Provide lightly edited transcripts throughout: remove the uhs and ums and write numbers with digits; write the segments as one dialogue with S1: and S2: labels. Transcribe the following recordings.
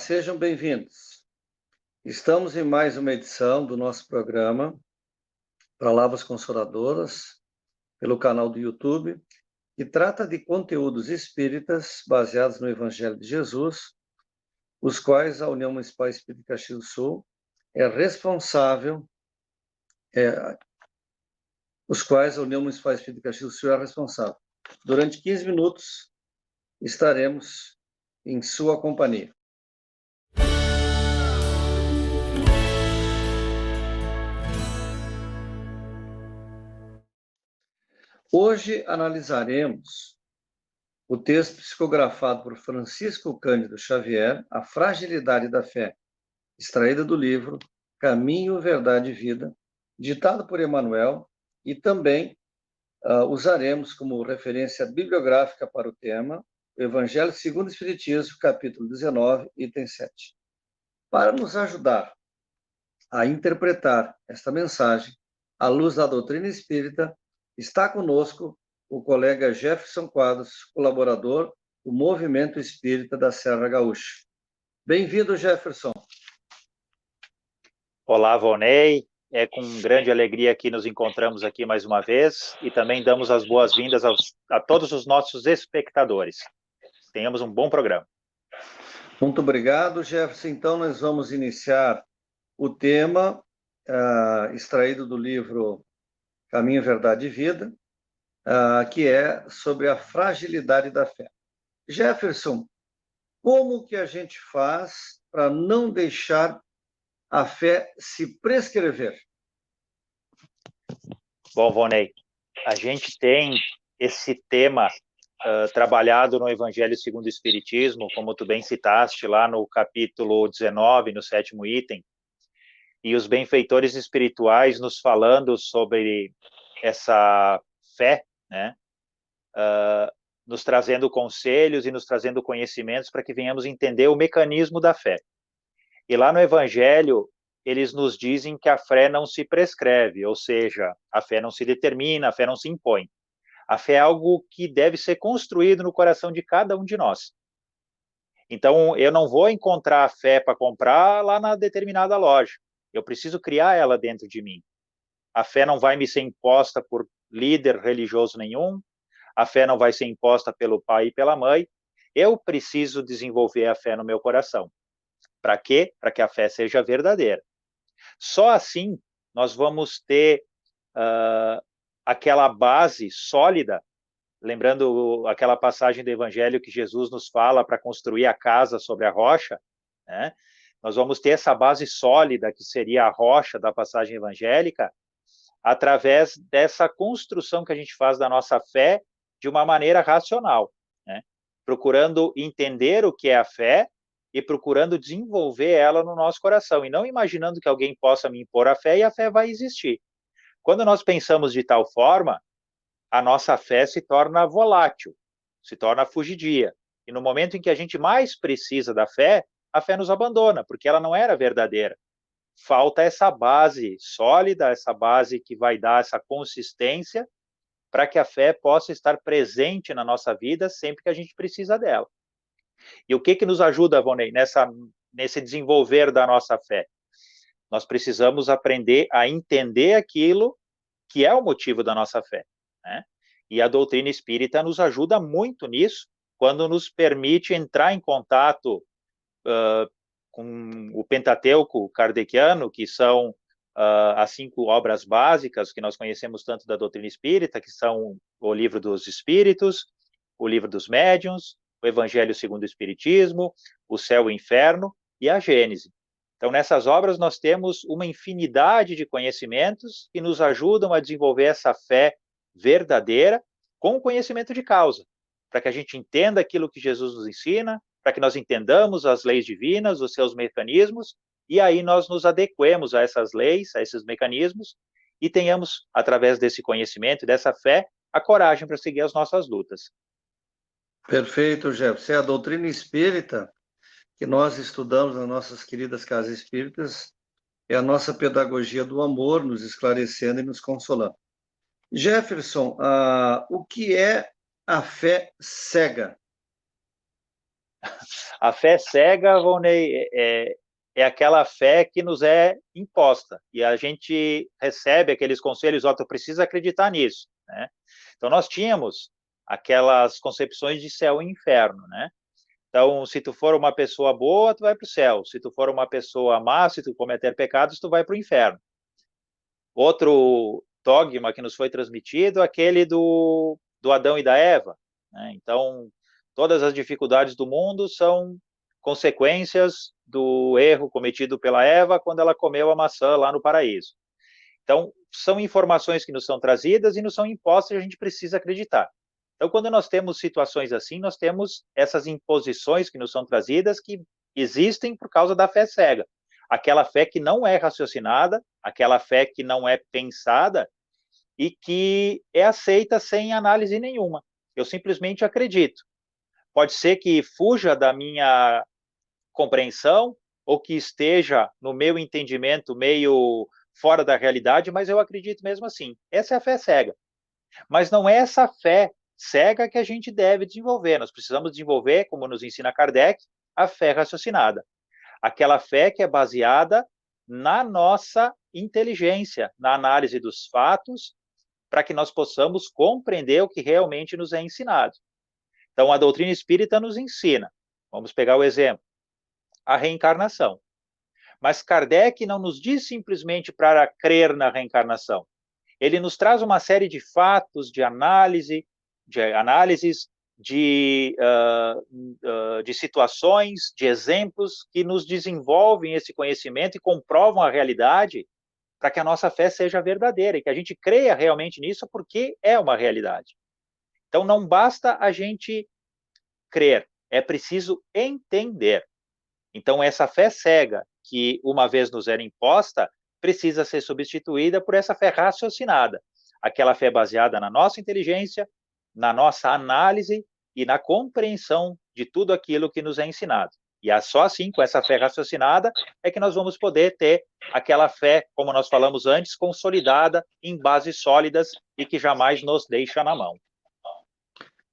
S1: sejam bem-vindos. Estamos em mais uma edição do nosso programa Palavras Consoladoras, pelo canal do YouTube, que trata de conteúdos espíritas baseados no Evangelho de Jesus, os quais a União Municipal Espírita de Caxias do Sul é responsável, Durante 15 minutos estaremos em sua companhia. Hoje analisaremos o texto psicografado por Francisco Cândido Xavier, A Fragilidade da Fé, extraída do livro Caminho, Verdade e Vida, ditado por Emmanuel, e também usaremos como referência bibliográfica para o tema o Evangelho segundo o Espiritismo, capítulo 19, item 7. Para nos ajudar a interpretar esta mensagem à luz da doutrina espírita, está conosco o colega Jefferson Quadros, colaborador do Movimento Espírita da Serra Gaúcha. Bem-vindo, Jefferson.
S2: Olá, Vonei. É com grande alegria que nos encontramos aqui mais uma vez e também damos as boas-vindas a todos os nossos espectadores. Tenhamos um bom programa.
S1: Muito obrigado, Jefferson. Então, nós vamos iniciar o tema extraído do livro Caminho, Verdade e Vida, que é sobre a fragilidade da fé. Jefferson, como que a gente faz para não deixar a fé se prescrever?
S2: Bom, Vonei, a gente tem esse tema trabalhado no Evangelho segundo o Espiritismo, como tu bem citaste, lá no capítulo 19, no 7º item, e os benfeitores espirituais nos falando sobre essa fé, né? Nos trazendo conselhos e nos trazendo conhecimentos para que venhamos entender o mecanismo da fé. E lá no Evangelho, eles nos dizem que a fé não se prescreve, ou seja, a fé não se determina, a fé não se impõe. A fé é algo que deve ser construído no coração de cada um de nós. Então, eu não vou encontrar a fé para comprar lá na determinada loja. Eu preciso criar ela dentro de mim. A fé não vai me ser imposta por líder religioso nenhum, a fé não vai ser imposta pelo pai e pela mãe. Eu preciso desenvolver a fé no meu coração. Para quê? Para que a fé seja verdadeira. Só assim nós vamos ter aquela base sólida, lembrando aquela passagem do Evangelho que Jesus nos fala para construir a casa sobre a rocha, né? Nós vamos ter essa base sólida, que seria a rocha da passagem evangélica, através dessa construção que a gente faz da nossa fé de uma maneira racional, né? Procurando entender o que é a fé e procurando desenvolver ela no nosso coração, e não imaginando que alguém possa me impor a fé e a fé vai existir. Quando nós pensamos de tal forma, a nossa fé se torna volátil, se torna fugidia. E no momento em que a gente mais precisa da fé, a fé nos abandona, porque ela não era verdadeira. Falta essa base sólida, essa base que vai dar essa consistência para que a fé possa estar presente na nossa vida sempre que a gente precisa dela. E o que nos ajuda, Vonei, nesse desenvolver da nossa fé? Nós precisamos aprender a entender aquilo que é o motivo da nossa fé, né? E a doutrina espírita nos ajuda muito nisso, quando nos permite entrar em contato com o Pentateuco kardeciano, que são as 5 obras básicas que nós conhecemos tanto da doutrina espírita, que são o Livro dos Espíritos, o Livro dos Médiuns, o Evangelho segundo o Espiritismo, o Céu e o Inferno e a Gênese. Então, nessas obras nós temos uma infinidade de conhecimentos que nos ajudam a desenvolver essa fé verdadeira com o conhecimento de causa, para que a gente entenda aquilo que Jesus nos ensina, para que nós entendamos as leis divinas, os seus mecanismos, e aí nós nos adequemos a essas leis, a esses mecanismos, e tenhamos, através desse conhecimento e dessa fé, a coragem para seguir as nossas lutas.
S1: Perfeito, Jefferson. É a doutrina espírita que nós estudamos nas nossas queridas casas espíritas, é a nossa pedagogia do amor, nos esclarecendo e nos consolando. Jefferson, o que é a fé cega?
S2: A fé cega, Volney, é aquela fé que nos é imposta, e a gente recebe aqueles conselhos, ó, tu precisa acreditar nisso, né? Então, nós tínhamos aquelas concepções de céu e inferno, né? Então, se tu for uma pessoa boa, tu vai para o céu. Se tu for uma pessoa má, se tu cometer pecados, tu vai para o inferno. Outro dogma que nos foi transmitido, aquele do Adão e da Eva, né? Então, todas as dificuldades do mundo são consequências do erro cometido pela Eva quando ela comeu a maçã lá no paraíso. Então, são informações que nos são trazidas e nos são impostas e a gente precisa acreditar. Então, quando nós temos situações assim, nós temos essas imposições que nos são trazidas que existem por causa da fé cega. Aquela fé que não é raciocinada, aquela fé que não é pensada e que é aceita sem análise nenhuma. Eu simplesmente acredito. Pode ser que fuja da minha compreensão ou que esteja no meu entendimento meio fora da realidade, mas eu acredito mesmo assim. Essa é a fé cega. Mas não é essa fé cega que a gente deve desenvolver. Nós precisamos desenvolver, como nos ensina Kardec, a fé raciocinada. Aquela fé que é baseada na nossa inteligência, na análise dos fatos, para que nós possamos compreender o que realmente nos é ensinado. Então, a doutrina espírita nos ensina, vamos pegar o exemplo, a reencarnação. Mas Kardec não nos diz simplesmente para crer na reencarnação. Ele nos traz uma série de fatos, de análises, de situações, de exemplos que nos desenvolvem esse conhecimento e comprovam a realidade para que a nossa fé seja verdadeira e que a gente creia realmente nisso porque é uma realidade. Então, não basta a gente crer, é preciso entender. Então, essa fé cega, que uma vez nos era imposta, precisa ser substituída por essa fé raciocinada, aquela fé baseada na nossa inteligência, na nossa análise e na compreensão de tudo aquilo que nos é ensinado. E é só assim, com essa fé raciocinada, é que nós vamos poder ter aquela fé, como nós falamos antes, consolidada em bases sólidas e que jamais nos deixa na mão.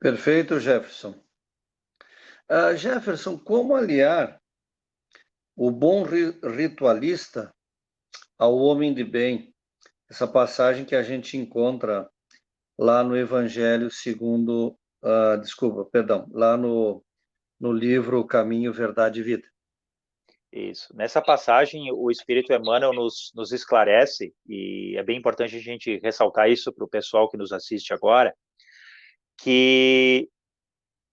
S1: Perfeito, Jefferson. Jefferson, como aliar o bom ritualista ao homem de bem? Essa passagem que a gente encontra lá no Evangelho segundo, lá no livro Caminho, Verdade e Vida.
S2: Isso. Nessa passagem, o Espírito Emmanuel nos esclarece, e é bem importante a gente ressaltar isso para o pessoal que nos assiste agora, que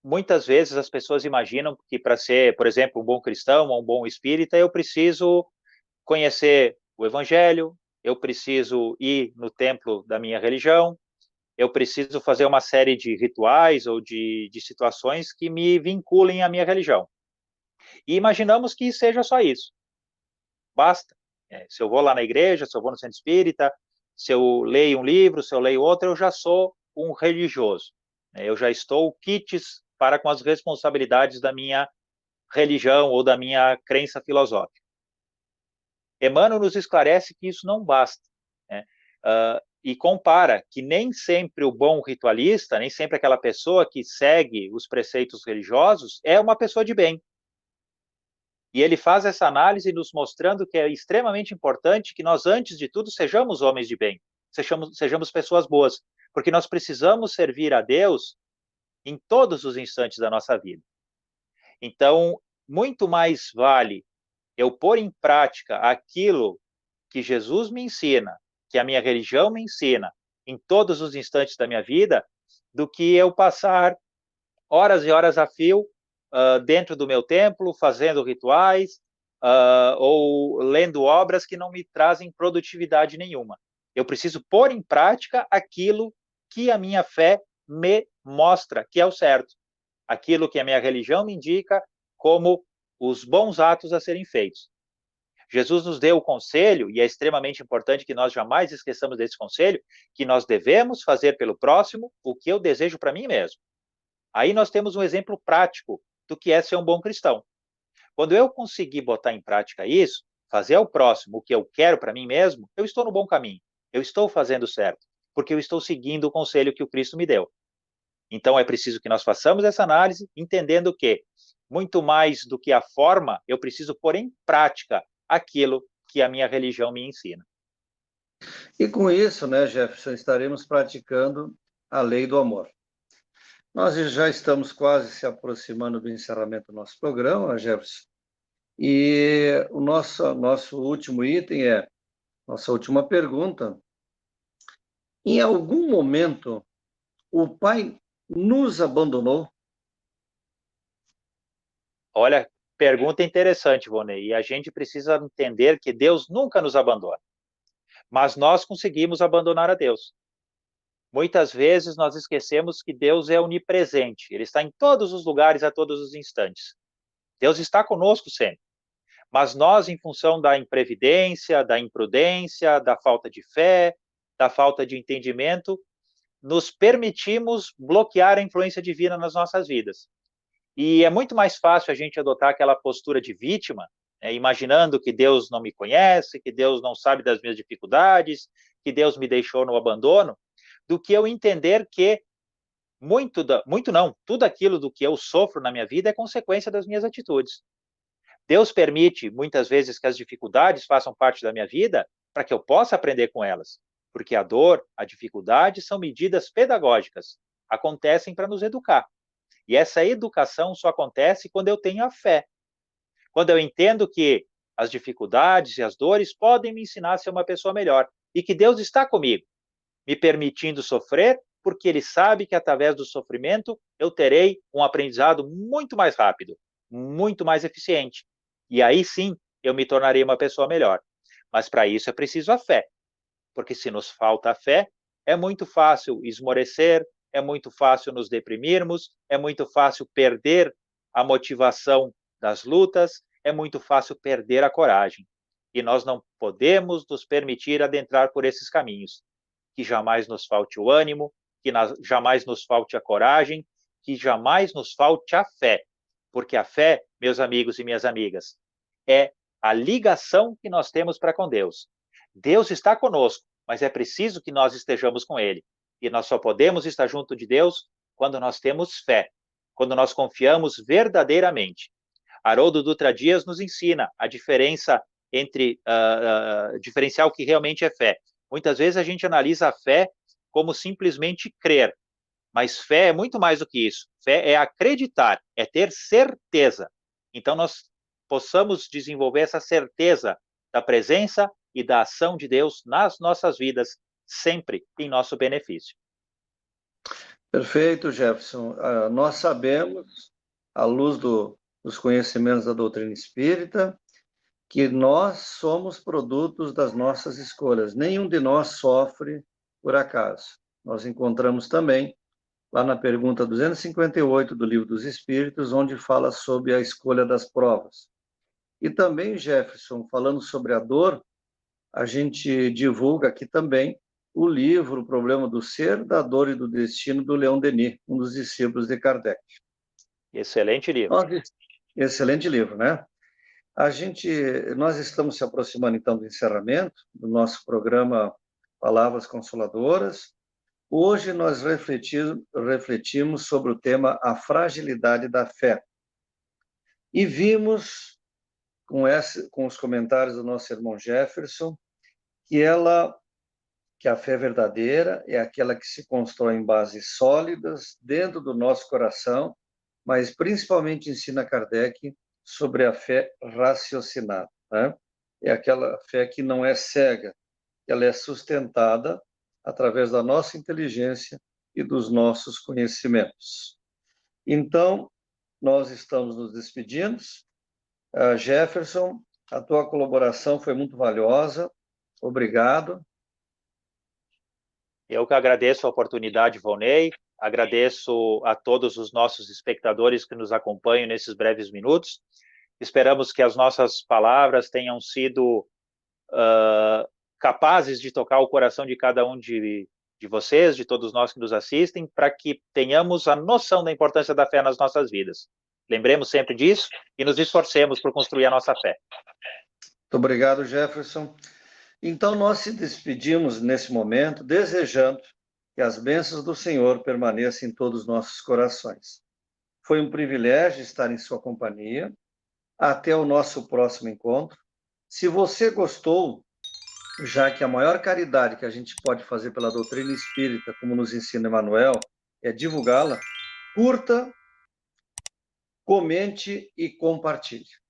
S2: muitas vezes as pessoas imaginam que para ser, por exemplo, um bom cristão ou um bom espírita, eu preciso conhecer o Evangelho, eu preciso ir no templo da minha religião, eu preciso fazer uma série de rituais ou de situações que me vinculem à minha religião. E imaginamos que seja só isso. Basta. Se eu vou lá na igreja, se eu vou no centro espírita, se eu leio um livro, se eu leio outro, eu já sou um religioso. Eu já estou quites para com as responsabilidades da minha religião ou da minha crença filosófica. Emmanuel nos esclarece que isso não basta, né? E compara que nem sempre o bom ritualista, nem sempre aquela pessoa que segue os preceitos religiosos é uma pessoa de bem. E ele faz essa análise nos mostrando que é extremamente importante que nós, antes de tudo, sejamos homens de bem, sejamos pessoas boas, porque nós precisamos servir a Deus em todos os instantes da nossa vida. Então, muito mais vale eu pôr em prática aquilo que Jesus me ensina, que a minha religião me ensina, em todos os instantes da minha vida, do que eu passar horas e horas a fio dentro do meu templo, fazendo rituais ou lendo obras que não me trazem produtividade nenhuma. Eu preciso pôr em prática aquilo que a minha fé me mostra que é o certo, aquilo que a minha religião me indica como os bons atos a serem feitos. Jesus nos deu o conselho, e é extremamente importante que nós jamais esqueçamos desse conselho, que nós devemos fazer pelo próximo o que eu desejo para mim mesmo. Aí nós temos um exemplo prático do que é ser um bom cristão. Quando eu conseguir botar em prática isso, fazer ao próximo o que eu quero para mim mesmo, eu estou no bom caminho. Eu estou fazendo certo, porque eu estou seguindo o conselho que o Cristo me deu. Então é preciso que nós façamos essa análise, entendendo que muito mais do que a forma, eu preciso pôr em prática aquilo que a minha religião me ensina.
S1: E com isso, né, Jefferson, estaremos praticando a lei do amor. Nós já estamos quase se aproximando do encerramento do nosso programa, Jefferson, e o nosso último item é, nossa última pergunta: em algum momento o Pai nos abandonou?
S2: Olha, pergunta interessante, Vonei, e a gente precisa entender que Deus nunca nos abandona, mas nós conseguimos abandonar a Deus. Muitas vezes nós esquecemos que Deus é onipresente, Ele está em todos os lugares, a todos os instantes. Deus está conosco sempre. Mas nós, em função da imprevidência, da imprudência, da falta de fé, da falta de entendimento, nos permitimos bloquear a influência divina nas nossas vidas. E é muito mais fácil a gente adotar aquela postura de vítima, né, imaginando que Deus não me conhece, que Deus não sabe das minhas dificuldades, que Deus me deixou no abandono, do que eu entender que tudo aquilo do que eu sofro na minha vida é consequência das minhas atitudes. Deus permite, muitas vezes, que as dificuldades façam parte da minha vida para que eu possa aprender com elas, porque a dor, a dificuldade são medidas pedagógicas, acontecem para nos educar. E essa educação só acontece quando eu tenho a fé, quando eu entendo que as dificuldades e as dores podem me ensinar a ser uma pessoa melhor e que Deus está comigo, me permitindo sofrer, porque Ele sabe que através do sofrimento eu terei um aprendizado muito mais rápido, muito mais eficiente. E aí sim eu me tornarei uma pessoa melhor. Mas para isso é preciso a fé, porque se nos falta a fé, é muito fácil esmorecer, é muito fácil nos deprimirmos, é muito fácil perder a motivação das lutas, é muito fácil perder a coragem. E nós não podemos nos permitir adentrar por esses caminhos. Que jamais nos falte o ânimo, que jamais nos falte a coragem, que jamais nos falte a fé. Porque a fé, meus amigos e minhas amigas, é a ligação que nós temos para com Deus. Deus está conosco, mas é preciso que nós estejamos com Ele. E nós só podemos estar junto de Deus quando nós temos fé, quando nós confiamos verdadeiramente. Haroldo Dutra Dias nos ensina a diferença entre diferenciar o que realmente é fé. Muitas vezes a gente analisa a fé como simplesmente crer, mas fé é muito mais do que isso. Fé é acreditar, é ter certeza. Então nós possamos desenvolver essa certeza da presença e da ação de Deus nas nossas vidas, sempre em nosso benefício.
S1: Perfeito, Jefferson. Nós sabemos, à luz dos conhecimentos da doutrina espírita, que nós somos produtos das nossas escolhas. Nenhum de nós sofre por acaso. Nós encontramos também, lá na pergunta 258 do Livro dos Espíritos, onde fala sobre a escolha das provas. E também, Jefferson, falando sobre a dor, a gente divulga aqui também o livro O Problema do Ser, da Dor e do Destino, do Leon Denis, um dos discípulos de Kardec.
S2: Excelente livro.
S1: Excelente livro, né? Nós estamos se aproximando, então, do encerramento do nosso programa Palavras Consoladoras. Hoje nós refletimos sobre o tema A Fragilidade da Fé. E vimos, com os comentários do nosso irmão Jefferson, que a fé verdadeira é aquela que se constrói em bases sólidas dentro do nosso coração, mas principalmente ensina Kardec sobre a fé raciocinada, né? É aquela fé que não é cega, ela é sustentada através da nossa inteligência e dos nossos conhecimentos. Então, nós estamos nos despedindo. Jefferson, a tua colaboração foi muito valiosa. Obrigado.
S2: Eu que agradeço a oportunidade, Volney, agradeço a todos os nossos espectadores que nos acompanham nesses breves minutos. Esperamos que as nossas palavras tenham sido capazes de tocar o coração de cada um de vocês, de todos nós que nos assistem, para que tenhamos a noção da importância da fé nas nossas vidas. Lembremos sempre disso e nos esforcemos por construir a nossa fé.
S1: Muito obrigado, Jefferson. Então, nós se despedimos nesse momento, desejando que as bênçãos do Senhor permaneçam em todos os nossos corações. Foi um privilégio estar em sua companhia. Até o nosso próximo encontro. Se você gostou, já que a maior caridade que a gente pode fazer pela doutrina espírita, como nos ensina Emmanuel, é divulgá-la, curta, comente e compartilhe.